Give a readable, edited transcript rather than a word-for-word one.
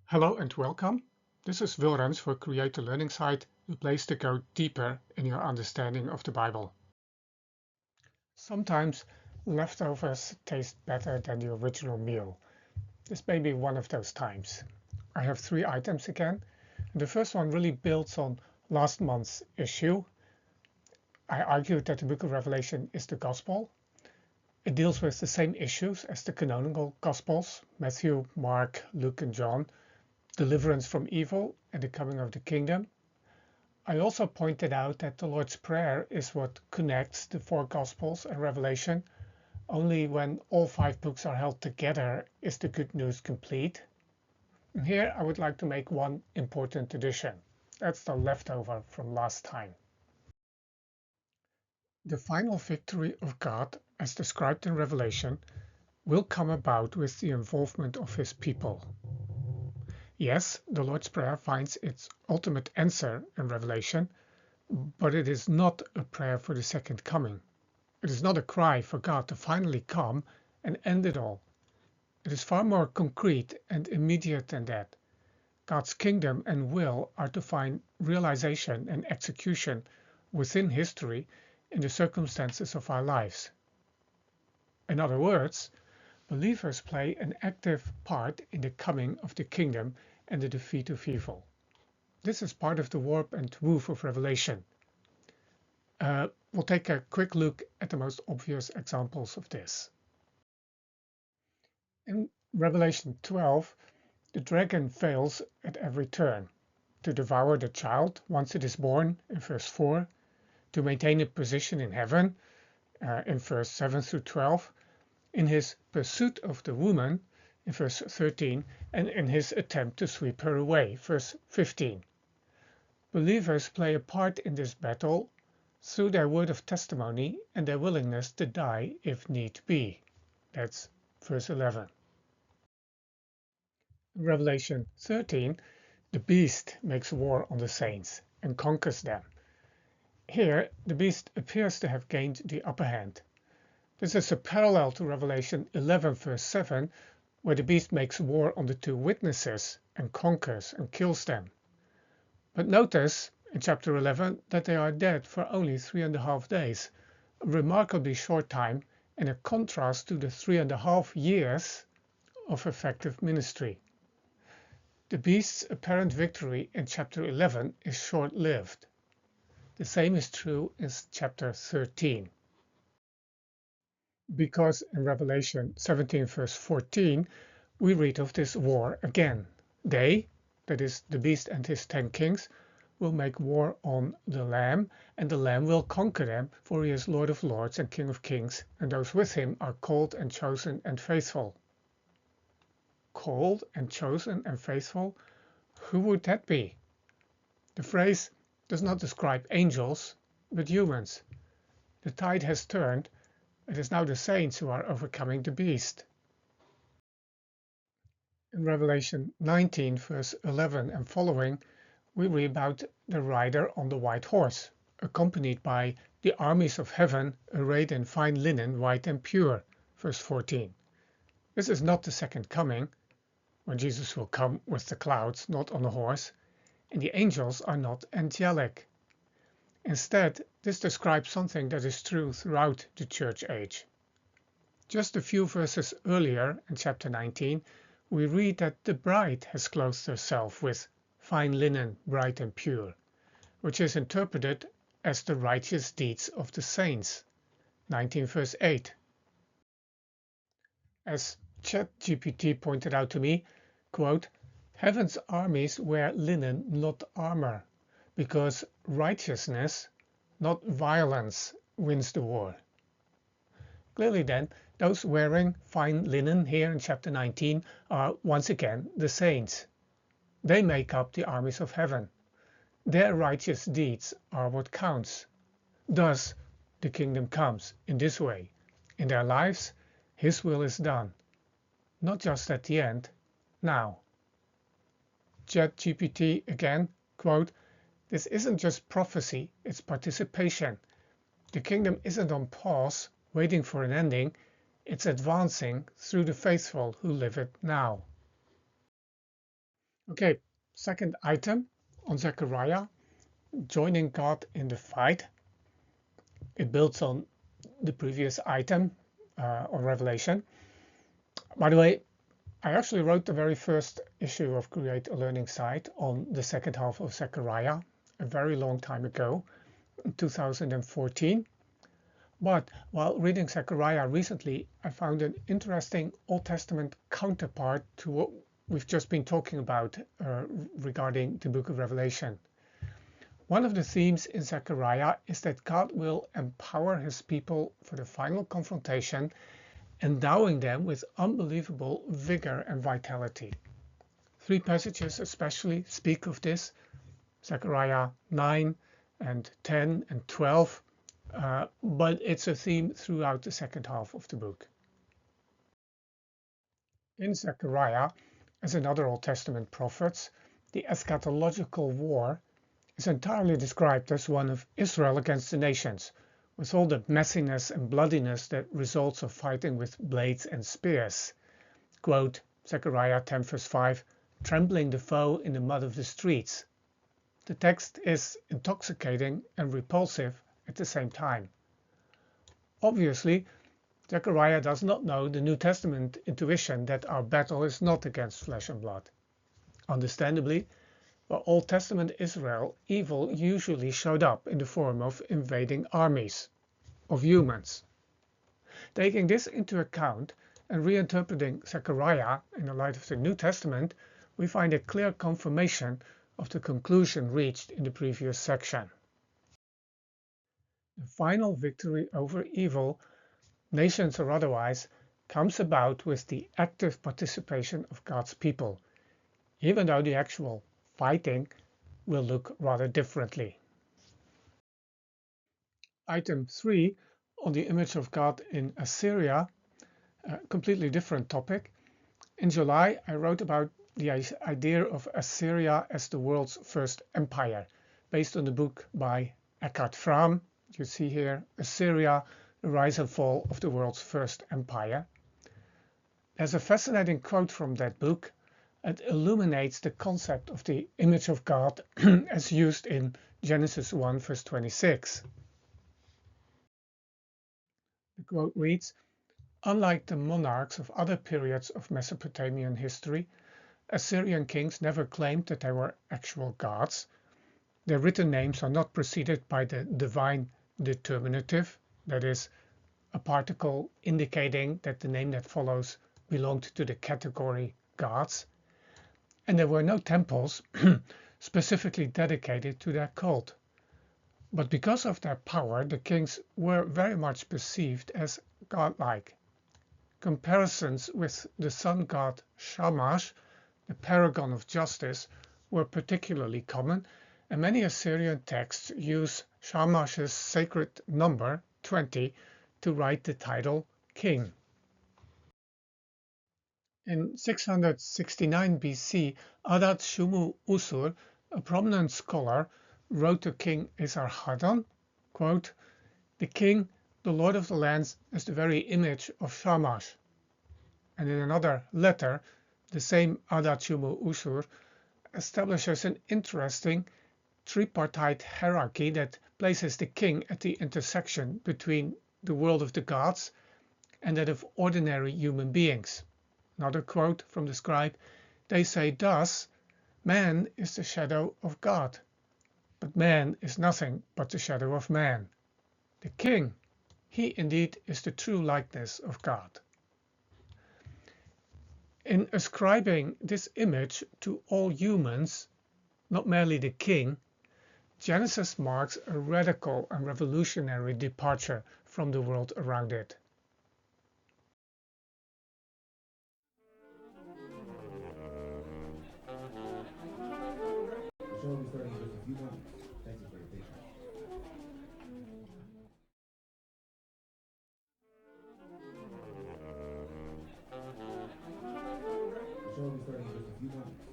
Hello and welcome. This is Wilrens for Create a Learning Site, the place to go deeper in your understanding of the Bible. Sometimes leftovers taste better than the original meal. This may be one of those times. I have 3 items again. And the first one really builds on last month's issue. I argued that the book of Revelation is the gospel. It deals with the same issues as the canonical gospels, Matthew, Mark, Luke and John. Deliverance from evil and the coming of the kingdom. I also pointed out that the Lord's Prayer is what connects the 4 Gospels and Revelation. Only when all 5 books are held together is the good news complete. And here I would like to make one important addition. That's the leftover from last time. The final victory of God, as described in Revelation, will come about with the involvement of his people. Yes, the Lord's Prayer finds its ultimate answer in Revelation, but it is not a prayer for the second coming. It is not a cry for God to finally come and end it all. It is far more concrete and immediate than that. God's kingdom and will are to find realization and execution within history in the circumstances of our lives. In other words, believers play an active part in the coming of the kingdom and the defeat of evil. This is part of the warp and woof of Revelation. We'll take a quick look at the most obvious examples of this. In Revelation 12, the dragon fails at every turn to devour the child once it is born in verse 4, to maintain a position in heaven in verse 7 through 12, in his pursuit of the woman in verse 13, and in his attempt to sweep her away, verse 15. Believers play a part in this battle through their word of testimony and their willingness to die if need be. That's verse 11. In Revelation 13, the beast makes war on the saints and conquers them. Here, the beast appears to have gained the upper hand. This is a parallel to Revelation 11 verse 7, where the beast makes war on the 2 witnesses and conquers and kills them. But notice in chapter 11 that they are dead for only 3.5 days, a remarkably short time and a contrast to the 3.5 years of effective ministry. The beast's apparent victory in chapter 11 is short-lived. The same is true in chapter 13. Because in Revelation 17 verse 14 we read of this war again. They, that is the beast and his 10 kings, will make war on the Lamb, and the Lamb will conquer them, for he is Lord of lords and King of kings, and those with him are called and chosen and faithful. Called and chosen and faithful? Who would that be? The phrase does not describe angels, but humans. The tide has turned. It is now the saints who are overcoming the beast. In Revelation 19 verse 11 and following, we read about the rider on the white horse, accompanied by the armies of heaven arrayed in fine linen, white and pure, verse 14. This is not the second coming, when Jesus will come with the clouds, not on a horse, and the angels are not angelic. Instead, this describes something that is true throughout the church age. Just a few verses earlier, in chapter 19, we read that the bride has clothed herself with fine linen, bright and pure, which is interpreted as the righteous deeds of the saints, 19 verse 8. As ChatGPT pointed out to me, quote, "Heaven's armies wear linen, not armor, because righteousness, not violence, wins the war." Clearly then, those wearing fine linen here in chapter 19 are once again the saints. They make up the armies of heaven. Their righteous deeds are what counts. Thus, the kingdom comes in this way. In their lives, his will is done. Not just at the end, now. ChatGPT again, quote, "This isn't just prophecy, it's participation. The kingdom isn't on pause, waiting for an ending. It's advancing through the faithful who live it now." Okay, second item on Zechariah, joining God in the fight. It builds on the previous item on Revelation. By the way, I actually wrote the very first issue of Create a Learning Site on the second half of Zechariah a very long time ago, in 2014. But while reading Zechariah recently, I found an interesting Old Testament counterpart to what we've just been talking about regarding the book of Revelation. One of the themes in Zechariah is that God will empower his people for the final confrontation, endowing them with unbelievable vigor and vitality. Three passages especially speak of this: Zechariah 9 and 10 and 12, but it's a theme throughout the second half of the book. In Zechariah, as in other Old Testament prophets, the eschatological war is entirely described as one of Israel against the nations, with all the messiness and bloodiness that results of fighting with blades and spears. Quote, Zechariah 10 verse 5, trembling the foe in the mud of the streets. The text is intoxicating and repulsive at the same time. Obviously, Zechariah does not know the New Testament intuition that our battle is not against flesh and blood. Understandably, for Old Testament Israel, evil usually showed up in the form of invading armies, of humans. Taking this into account and reinterpreting Zechariah in the light of the New Testament, we find a clear confirmation of the conclusion reached in the previous section. The final victory over evil, nations or otherwise, comes about with the active participation of God's people, even though the actual fighting will look rather differently. Item 3 on the image of God in Assyria, a completely different topic. In July, I wrote about the idea of Assyria as the world's first empire, based on the book by Eckhart Fromm. You see here, Assyria, the rise and fall of the world's first empire. There's a fascinating quote from that book. It illuminates the concept of the image of God as used in Genesis 1 verse 26. The quote reads, unlike the monarchs of other periods of Mesopotamian history, Assyrian kings never claimed that they were actual gods. Their written names are not preceded by the divine determinative, that is, a particle indicating that the name that follows belonged to the category gods. And there were no temples specifically dedicated to their cult. But because of their power, the kings were very much perceived as godlike. Comparisons with the sun god Shamash, the paragon of justice, were particularly common, and many Assyrian texts use Shamash's sacred number, 20, to write the title king. In 669 BC, Adad Shumu Usur, a prominent scholar, wrote to King Esarhaddon, quote, the king, the lord of the lands, is the very image of Shamash. And in another letter, the same Adad Shumu Usur establishes an interesting tripartite hierarchy that places the king at the intersection between the world of the gods and that of ordinary human beings. Another quote from the scribe, they say thus, man is the shadow of God, but man is nothing but the shadow of man. The king, he indeed is the true likeness of God. In ascribing this image to all humans, not merely the king, Genesis marks a radical and revolutionary departure from the world around it. The show will be starting in just a few moments. Thank you for your patience. The show will be starting in just a few moments.